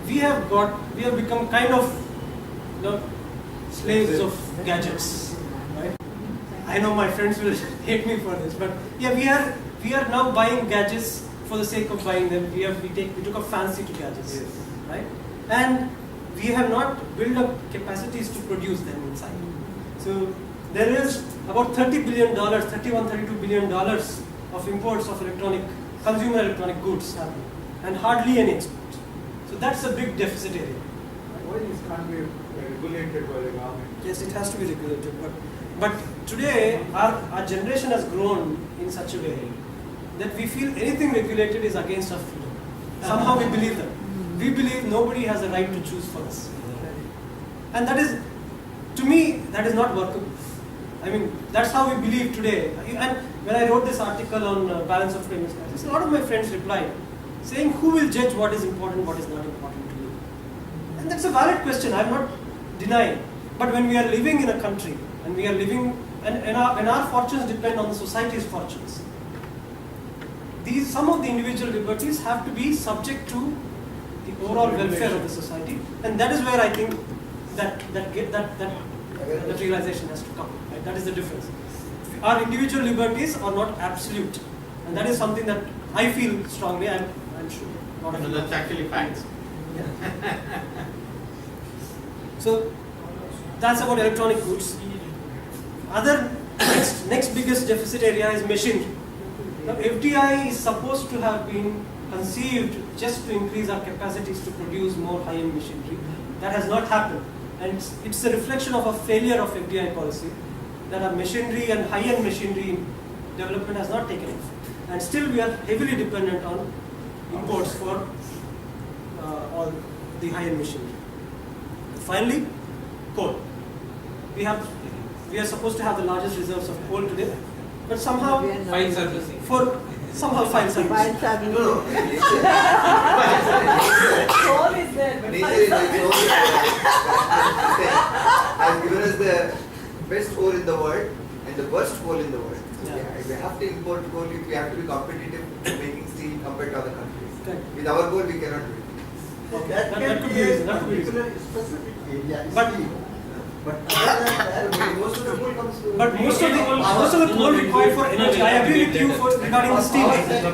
we have become kind of slaves of gadgets, right? I know my friends will hate me for this, but yeah, we are now buying gadgets for the sake of buying them. We took a fancy to gadgets, Yes. right? And we have not built up capacities to produce them inside. So there is about $31, $32 billion of imports of consumer electronic goods happening, and hardly any exports. So that's a big deficit area. Why this can't be regulated by the government? Yes, it has to be regulated, but today our generation has grown in such a way that we feel anything regulated is against our freedom. Somehow we believe that. We believe nobody has a right to choose for us. And that is, to me, that is not workable. I mean, that's how we believe today. And when I wrote this article on balance of payments crisis, a lot of my friends replied saying, who will judge what is important, what is not important to you? And that's a valid question, I'm not denying. But when we are living in a country, and we are living, and our fortunes depend on the society's fortunes, some of the individual liberties have to be subject to the overall welfare of the society, and that is where I think that realization has to come. Right? That is the difference. Our individual liberties are not absolute, and that is something that I feel strongly. I'm sure. No, that's actually facts. Yeah. So that's about electronic goods. Next biggest deficit area is machinery. Now, FDI is supposed to have been conceived just to increase our capacities to produce more high-end machinery. That has not happened, and it's a reflection of a failure of FDI policy, that our machinery and high-end machinery development has not taken off, and still we are heavily dependent on imports for all the high-end machinery. Finally, coal. We are supposed to have the largest reserves of coal today, but somehow File servicing. file service. File service. No. Coal is there, but Nature file is service. has given us the best coal in the world and the worst coal in the world. Yeah. If we have to import coal, if we have to be competitive in making steel compared to other countries. Correct. With our coal, we cannot do it. That could be reason. That could be reason. Specific area. But But other than that, most of the coal comes to. But most of the coal required for energy, I agree with you for regarding the steel. Power sector,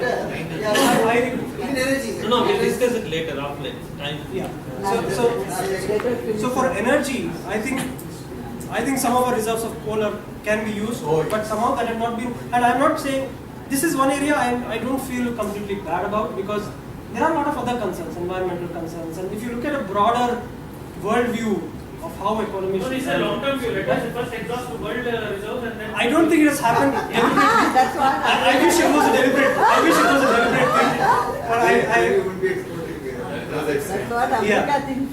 yeah, I clean energy. No, no, we'll discuss it later, offline. Time. Yeah. So for energy, I think some of our reserves of coal can be used, but somehow that have not been. And I'm not saying this is one area I don't feel completely bad about, because there are a lot of other concerns, environmental concerns, and if you look at a broader world view of how economy So should it's a long-term view. Let us first exhaust the world reserves and then. I don't think it has happened deliberately. That's what I wish it was a deliberate. I wish it was a deliberate thing. But I would be exporting. That's what America thinks.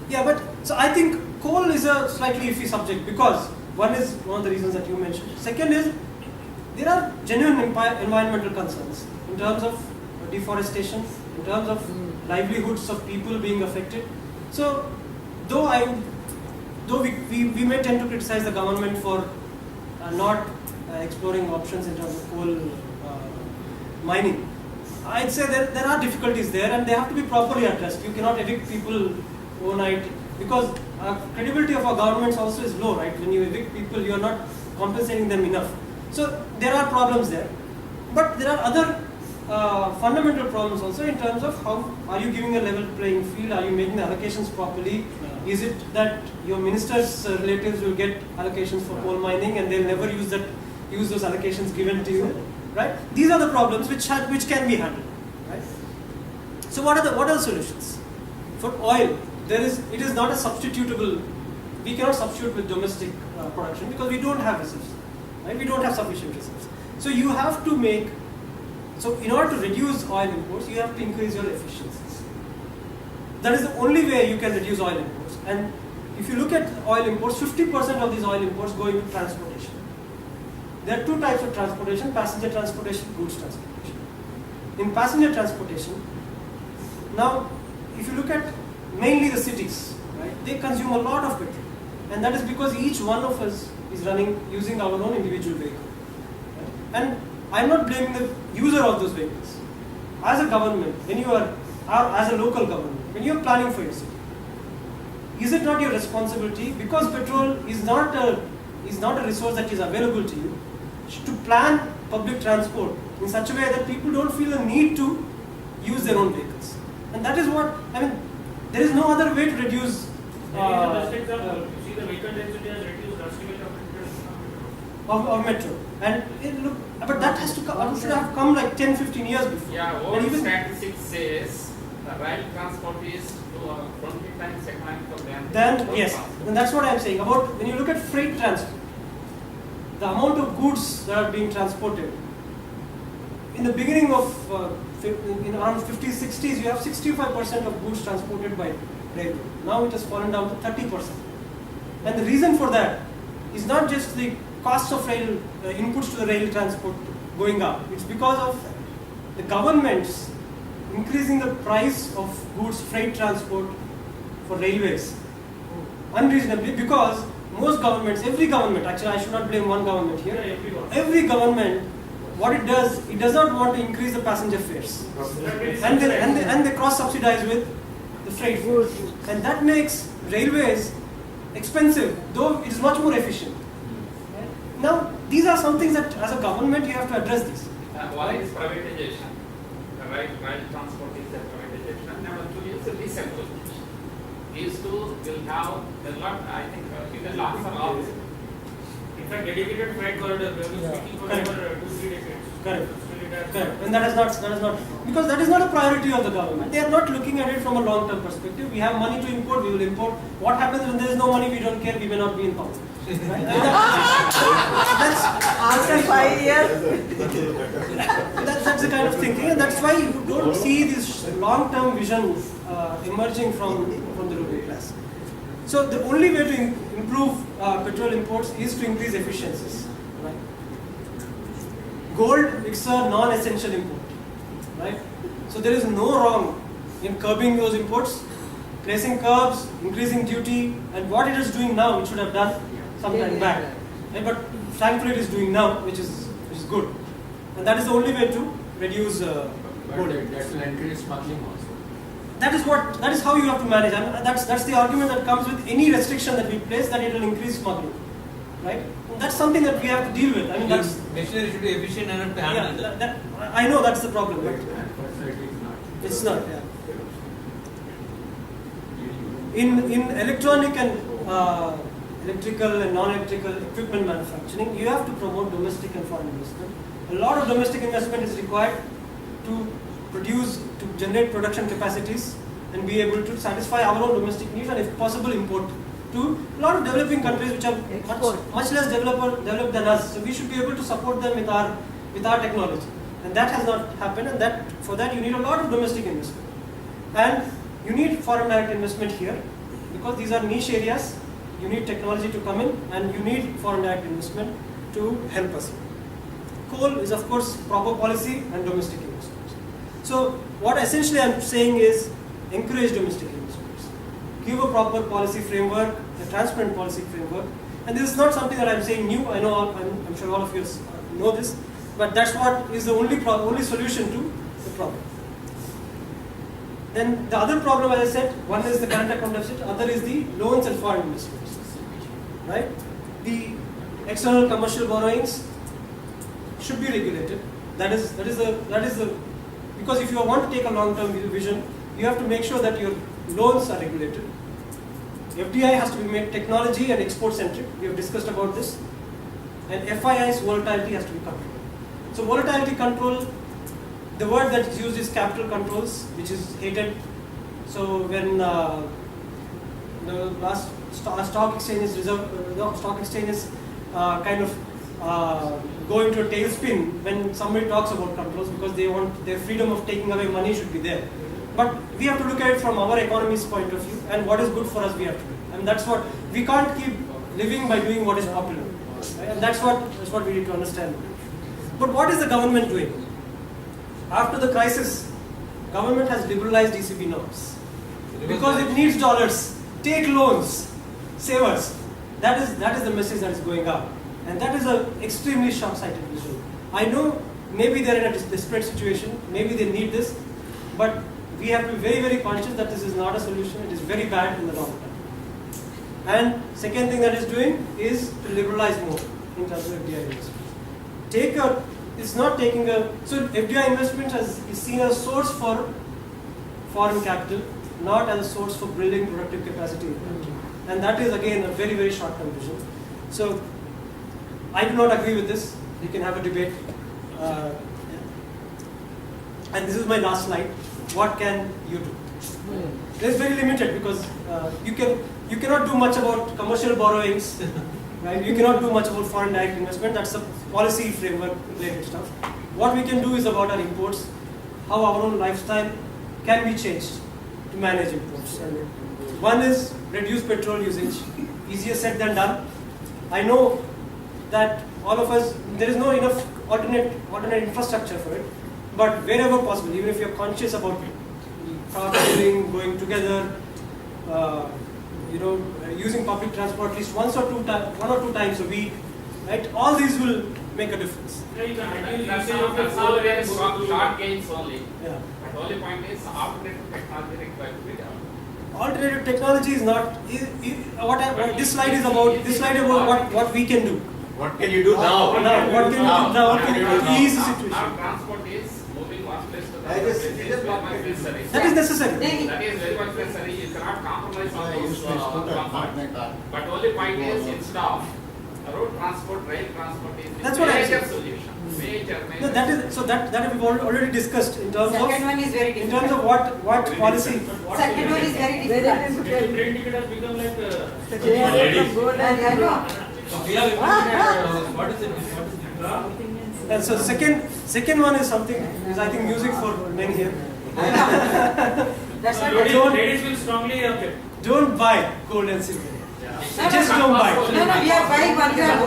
Yeah, but so I think coal is a slightly iffy subject, because one is one of the reasons that you mentioned. Second is there are genuine environmental concerns in terms of deforestation, in terms of livelihoods of people being affected. So though we may tend to criticize the government for not exploring options in terms of coal mining, I'd say that there are difficulties there, and they have to be properly addressed. You cannot evict people overnight, because credibility of our governments also is low, right? When you evict people, you are not compensating them enough. So there are problems there, but there are other fundamental problems also in terms of how are you giving a level playing field? Are you making the allocations properly? Is it that your minister's relatives will get allocations for coal mining and they'll never use those allocations given to you, right? These are the problems which can be handled, right? So what are the solutions? For oil, it is not a substitutable. We cannot substitute with domestic production because we don't have reserves, right? We don't have sufficient reserves. So you have to make. So in order to reduce oil imports, you have to increase your efficiencies. That is the only way you can reduce oil imports. And if you look at oil imports, 50% of these oil imports go into transportation. There are two types of transportation: passenger transportation, goods transportation. In passenger transportation, now if you look at mainly the cities, right, they consume a lot of petrol, and that is because each one of us is using our own individual vehicle. Right? And I'm not blaming the user of those vehicles. As a government, when you are, or as a local government, when you are planning for your city, is it not your responsibility, because petrol is not a resource that is available to you, to plan public transport in such a way that people don't feel the need to use their oan vehicles? And that is what, there is no other way to reduce. Best example, you see the vehicle density has reduced drastically Of metro. And but that has to come, should have come like 10-15 years before. Yeah, And old even statistics says the rail transport is 20 times economical than then road yes, transport. and that's what I'm saying about when you look at freight transport, the amount of goods that are being transported. In the beginning of in around 50s, 60s, you have 65% of goods transported by railway. Now it has fallen down to 30%. And the reason for that is not just the cost of rail inputs to the rail transport going up. It's because of the governments increasing the price of goods freight transport for railways unreasonably, because most governments, every government, actually I should not blame one government here, every government, what it does not want to increase the passenger fares, and they cross subsidize with the freight fares, and that makes railways expensive, though it is much more efficient. Now these are some things that as a government you have to address this. One is privatization. The rail transport is a privatization. Number two is the decentralization. These two will have a lot, I think, you can answer all. In fact, dedicated freight corridor, we have been speaking for over 2-3 decades. Correct. And that is not, because that is not a priority of the government. They are not looking at it from a long-term perspective. We have money to import, we will import. What happens when there is no money, we don't care, we may not be in power. Right? After 5 years. That's the kind of thinking, and that's why you don't see this long-term vision emerging from the rural class. So the only way to improve petrol imports is to increase efficiencies. Right? Gold, it's a non-essential import. Right? So there is no wrong in curbing those imports, placing curbs, increasing duty, and what it is doing now, it should have done some time back. Right? But thankfully it is doing now, which is good. And that is the only way to reduce gold. That will increase smuggling also. that is how you have to manage. And that's the argument that comes with any restriction that we place, that it will increase smuggling, right? That's something that we have to deal with. I mean, that's Machinery should be efficient enough to handle yeah, that. I know that's the problem, but Facility is not. it's not. Yeah. In electronic and electrical and non-electrical equipment manufacturing, you have to promote domestic and foreign investment. A lot of domestic investment is required to to generate production capacities and be able to satisfy our own domestic needs, and if possible import to a lot of developing countries which are much less developed than us. So we should be able to support them with our technology, and that has not happened. And for that you need a lot of domestic investment, and you need foreign direct investment here because these are niche areas. You need technology to come in, and you need foreign direct investment to help us. Coal is of course proper policy and domestic investment. So what essentially I am saying is encourage domestic investments. Give a proper policy framework, a transparent policy framework. And this is not something that I am saying new. I know I'm sure all of you know this, but that's what is the only solution to the problem. Then the other problem, as I said, one is the current account deficit, other is the loans and foreign investments. Right? The external commercial borrowings should be regulated. That is the because if you want to take a long-term vision, you have to make sure that your loans are regulated. FDI has to be made technology and export-centric. We have discussed about this. And FII's volatility has to be controlled. So volatility control, the word that is used is capital controls, which is hated. So when the last stock exchange is kind of go into a tailspin when somebody talks about controls, because they want their freedom of taking away money should be there. But we have to look at it from our economy's point of view, and what is good for us we have to do. And that's what we can't keep living by doing what is popular. Right? And that's what we need to understand. But what is the government doing? After the crisis, government has liberalized ECB norms because it needs dollars. Take loans, save us. That is the message that is going out. And that is an extremely short-sighted vision. I know maybe they're in a desperate situation, maybe they need this, but we have to be very, very conscious that this is not a solution. It is very bad in the long term. And second thing that is doing is to liberalize more in terms of FDI investments. So FDI investment is seen as a source for foreign capital, not as a source for building productive capacity in the country. And that is again a very, very short-term vision. So I do not agree with this. We can have a debate. And this is my last slide. What can you do? It is very limited because you cannot do much about commercial borrowings, right? You cannot do much about foreign direct investment. That's a policy framework related stuff. What we can do is about our imports, how our own lifestyle can be changed to manage imports. And one is reduce petrol usage. Easier said than done. I know that all of us, there is no enough alternate infrastructure for it, but wherever possible, even if you're conscious about carpooling, going together, using public transport at least one or two times a week, right? All these will make a difference. Yeah, you can reduce That's usage of the all coal very and short gains only. Yeah. But the only point is alternative technology required to be developed. Alternative technology is not. This slide is about what we can do. What can you do now? What can you do now to ease the Now situation? transport is moving one place to the I other just- place. it It is is very not much necessary. That is necessary. That is very much necessary. You cannot compromise on those comfort. But only point is instead of road transport, rail transport is That's what I major said. solution. Major. No, that we've already discussed in terms Second one is very of what policy. Second one is very difficult. train ticket has become like We have implemented, what is it? And so second one is something is I think music for men here. That's not ladies will strongly object. Don't buy gold and silver. Just don't buy. No, we are buying one gram.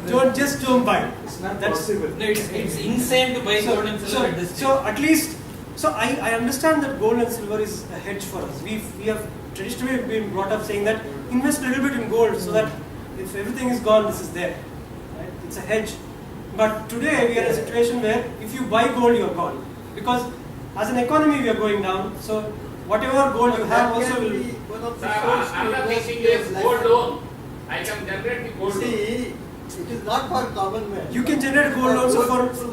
Don't buy. It's not That's possible. No, it's insane to buy gold and silver at this So at least, I understand that gold and silver is a hedge for us. We have traditionally been brought up saying that invest a little bit in gold so that if everything is gone, this is there. Right? It's a hedge. But today we are in a situation where if you buy gold, you are gone. Because as an economy we are going down, so whatever gold you have also will. Sir, another thinking is gold loan. I can generate the gold loan. See, it is not for common man. You can generate gold loans for.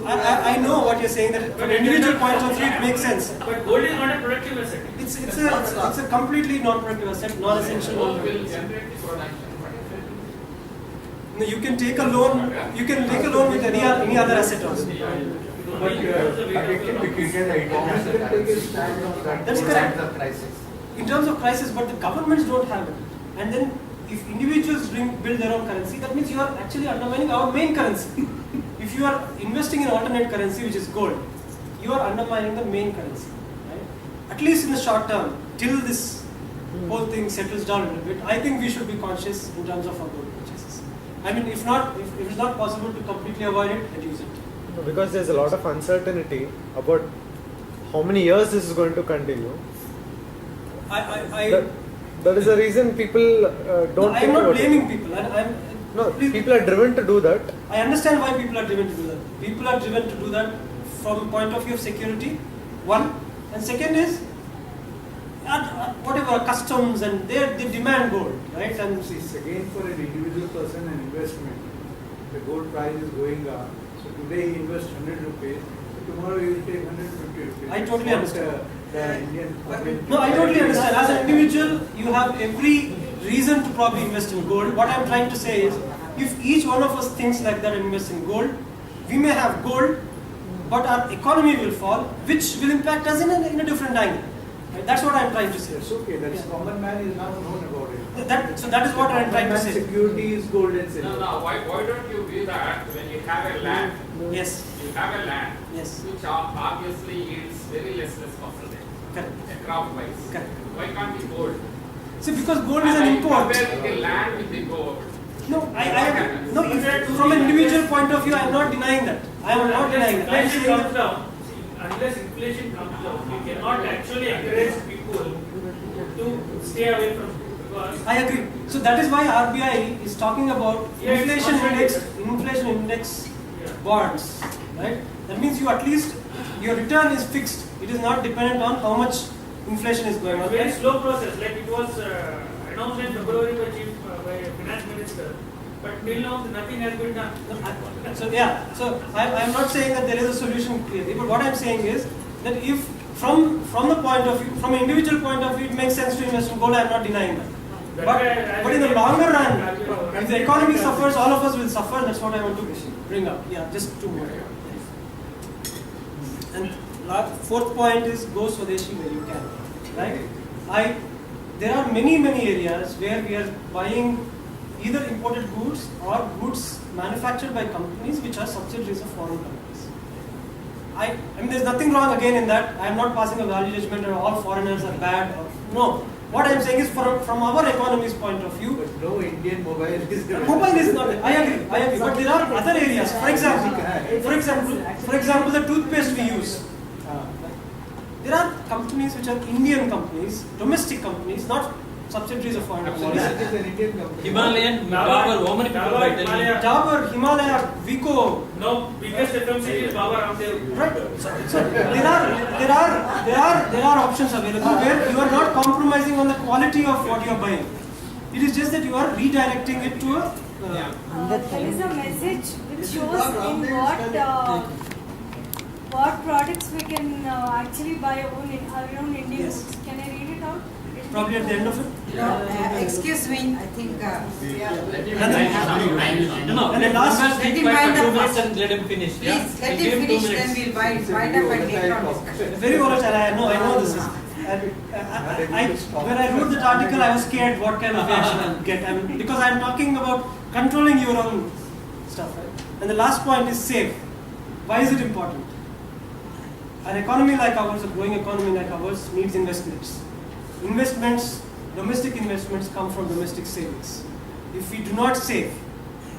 I know what you're saying, that from an individual point of view it makes sense. But gold is not a productive asset. It's a completely non-productive asset, non-essential. Gold will non-productive asset. generate the production. No, you can take a loan. You can take a loan with any other asset also. But it can be treated as international currency. That's In correct. times of crisis. In terms of crisis, but the governments don't have it. And then if individuals build their own currency, that means you are actually undermining our main currency. If you are investing in alternate currency, which is gold, you are undermining the main currency. Right? At least in the short term, till this whole thing settles down a little bit, I think we should be conscious in terms of our gold purchases. I mean, if it's not possible to completely avoid it, reduce it. Because there's a lot of uncertainty about how many years this is going to continue. That is the reason people don't I think am not about blaming it. people. No, please, people are driven to do that. I understand why people are driven to do that. People are driven to do that from a point of view of security, one. And second is, whatever, customs, and they demand gold, right? And See, again for an individual person, an investment, the gold price is going up. So today he invests 100 rupees, so tomorrow he will take 150 rupees. I totally understand. The Indian public. No, I totally understand. As an individual, you have every reason to probably invest in gold. What I'm trying to say is, if each one of us thinks like that and invests in gold, we may have gold, but our economy will fall, which will impact us in a different angle. Right? That's what I'm trying to say. Yes, okay, that's common man is not known about it. So that is what I'm trying to say. Security is gold and silver. No, why don't you do that when you have a land? Yes. You have a land, Yes. which obviously yields very less percentage, Correct. crop wise. Correct. Why can't be gold? See, because gold is an import. Comparing the land with the gold. No, from an individual point of view, I am not denying that. I am not denying that. I am Inflation saying comes down. Unless inflation comes down, we cannot actually encourage people to stay away from it, because I agree. So that is why RBI is talking about inflation index bonds, right? That means you at least your return is fixed. It is not dependent on how much inflation is going on. very slow process. Like it was announced in February by finance minister, but till now nothing has been done. So I am not saying that there is a solution clearly, but what I am saying is that if from the point of view, from an individual point of view, it makes sense to invest in gold. I am not denying that. But in the longer run, if the economy suffers, all of us will suffer. That's what I want to bring up. Yeah, just two more. And fourth point is go Swadeshi where you can. Right? There are many areas where we are buying either imported goods or goods manufactured by companies which are subsidiaries of foreign companies. I mean, there's nothing wrong again in that. I am not passing a value judgment or all foreigners are bad. No. What I am saying is from our economy's point of view. But no Indian mobile is there. Mobile is not. I agree. But there are other areas. For example, the toothpaste we use. There are companies which are Indian companies, domestic companies, not subsidiaries of foreign companies. It is an Indian company. Himalayan, Dabur, how many people buy that? Dabur, Himalaya, Vico. No, biggest FMCG is Baba Ramdev. Right. So there are options available where you are not compromising on the quality of what you are buying. It is just that you are redirecting it to a. There is a message which shows in what products we can actually buy our own Indian Yes. goods. Can I read it out? Probably at the end of it. Excuse me, I think. No, And the last- let Let him him buy wind for 2 up minutes first. and let him finish. Please, let Give him him 2 finish, then minutes. we'll wind up and later on discussion. Very volatile. I know this is. When I wrote that article, I was scared what kind of reaction I'll get. Because I'm talking about controlling your own stuff, right? And the last point is safe. Why is it important? An economy like ours, a growing economy like ours, needs investments. Domestic investments come from domestic savings. If we do not save,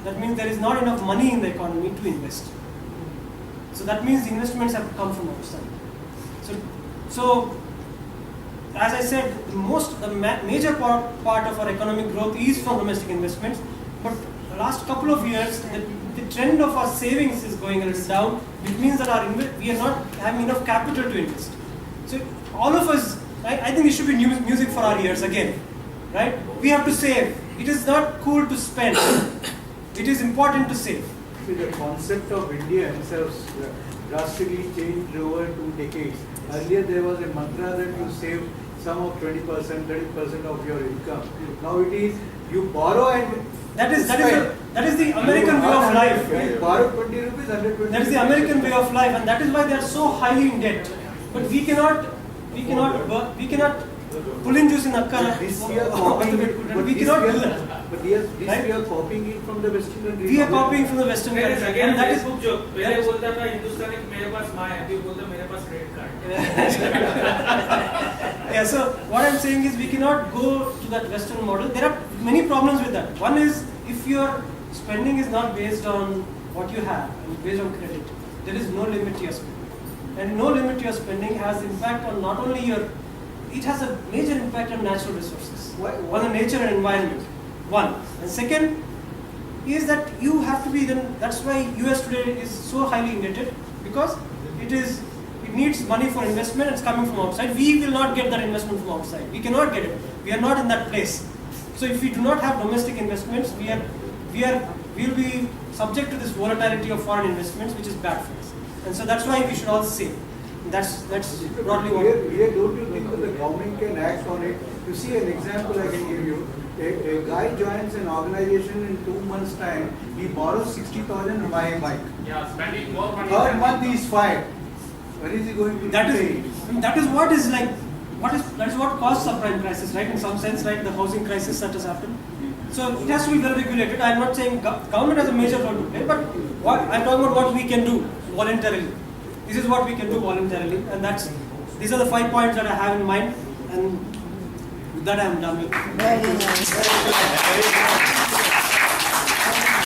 that means there is not enough money in the economy to invest. So that means investments have to come from outside. So as I said, the major part of our economic growth is from domestic investments. But the last couple of years, the trend of our savings is going a little down, which means that we are not having enough capital to invest. So all of us, I think it should be music for our ears again, right? We have to save. It is not cool to spend. It is important to save. See, the concept of Indians has drastically changed over 2 decades. Earlier there was a mantra that you save some of 20%, 30% of your income. Now it is you borrow and that is the American way of life. You borrow 20 rupees, 120. That is the American way of life, and that is why they are so highly in debt. But we cannot pull in juice in Akkara. This we are copying it, We cannot do that. But yes, this Right? we are copying it from the Western countries. We are copying from the Western There is countries, again and that is Facebook joke. पहले बोलता था हिंदुस्तान में मेरे पास माँ है, अभी बोलता मेरे पास credit card. Yeah, so what I'm saying is we cannot go to that Western model. There are many problems with that. One is if your spending is not based on what you have and based on credit, there is no limit to your spending. And no limit to your spending has impact on not only your, it has a major impact on natural resources, on the nature and environment. One. And second is that you have to be then, that's why US today is so highly indebted, because it needs money for investment. It's coming from outside. We will not get that investment from outside. We cannot get it. We are not in that place. So if we do not have domestic investments, we will be subject to this volatility of foreign investments, which is bad for us. And so that's why we should all save. That's broadly what. Here, don't you think that the government can act on it? You see an example I can give you. A guy joins an organization in 2 months' time. He borrows 60,000 to buy a bike. Yeah, spending more money. Third month he is fired. Where is he going to That pay? that is what is like. That is what caused subprime crisis, right? In some sense, right? The housing crisis that has happened. So it has to be well regulated. I am not saying government has a major role to play, but I am talking about what we can do voluntarily. This is what we can do voluntarily, and these are the 5 points that I have in mind, and with that I am done with. Very nice.